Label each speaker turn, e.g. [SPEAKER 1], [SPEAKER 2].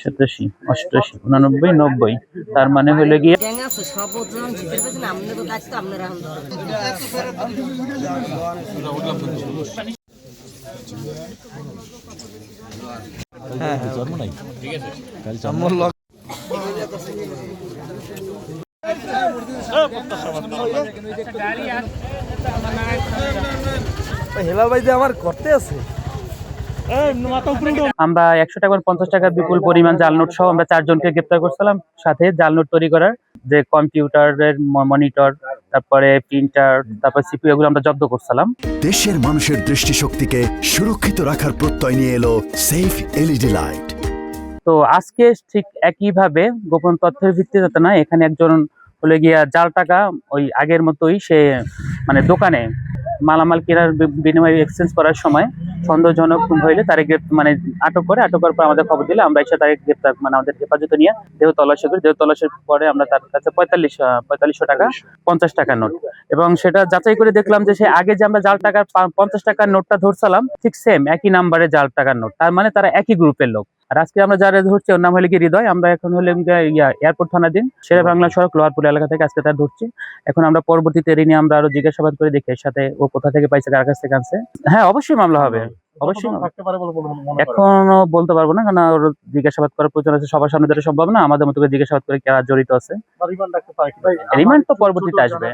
[SPEAKER 1] 87, 88, 89, 90, তার মানে হলো গিয়ে
[SPEAKER 2] আমার করতে আছে।
[SPEAKER 1] আমরা 100 টাকা 50 টাকা বিপুল পরিমাণ জাল নোট সহ আমরা 4 জনকে গ্রেপ্তার করছিলাম। সাথে জাল নোট তৈরি করার যে কম্পিউটারের মনিটর, তারপরে প্রিন্টার, তারপর সিপিইউ এগুলো আমরা জব্দ করছিলাম।
[SPEAKER 3] দেশের মানুষের দৃষ্টিশক্তিকে সুরক্ষিত রাখার প্রত্যয় নিয়ে এলো সেফ এলইডি লাইট।
[SPEAKER 1] তো আজকে ঠিক একইভাবে গোপন তথ্যের ভিত্তিতে না, এখানে একজন হলে গিয়া জাল টাকা ওই আগের মতোই সে মানে দোকানে মালামাল কেনার বিনিময়ে এক্সচেঞ্জ করার সময় সন্দেহজনক হইলে তারে মানে আটক করার পর আমাদের খবর দিলে আমরা এসে তাকে গ্রেপ্তার মানে আমাদের হেফাজতে নিয়ে দেহ তল্লাশি করি। দেহ তল্লাশির পরে আমরা তার কাছে 4500 টাকা 50 টাকার নোট, এবং সেটা যাচাই করে দেখলাম যে সে আগে যে আমরা জাল টাকার 50 টাকার নোটটা ধরছিলাম ঠিক সেম একই নাম্বারে জাল টাকার নোট, তার মানে তারা একই গ্রুপের লোক। আর আজকে আমরা যারা ধরছি ওর নাম হলে কি হৃদয়, আমরা এখন হলে এয়ারপোর্ট থানাধীন শেরে বাংলা সড়ক লোহারপুর এলাকা থেকে আজকে তার ধরছি। এখন আমরা পরবর্তীতে এর নিয়ে আমরা আরো জিজ্ঞাসাবাদ করে দেখি এর সাথে ও কোথা থেকে পাইছে, কার কাছ থেকে আনছে। হ্যাঁ, অবশ্যই মামলা হবে, অবশ্যই এখনো বলতে পারবো না, কারণ ওর জিজ্ঞাসাবাদ করার প্রয়োজন আছে। সবার সামনে ধরে সম্ভব না, আমাদের মতো করে জিজ্ঞাসাবাদ করে কারা জড়িত আছে। রিমান্ড তো পরবর্তীতে আসবে।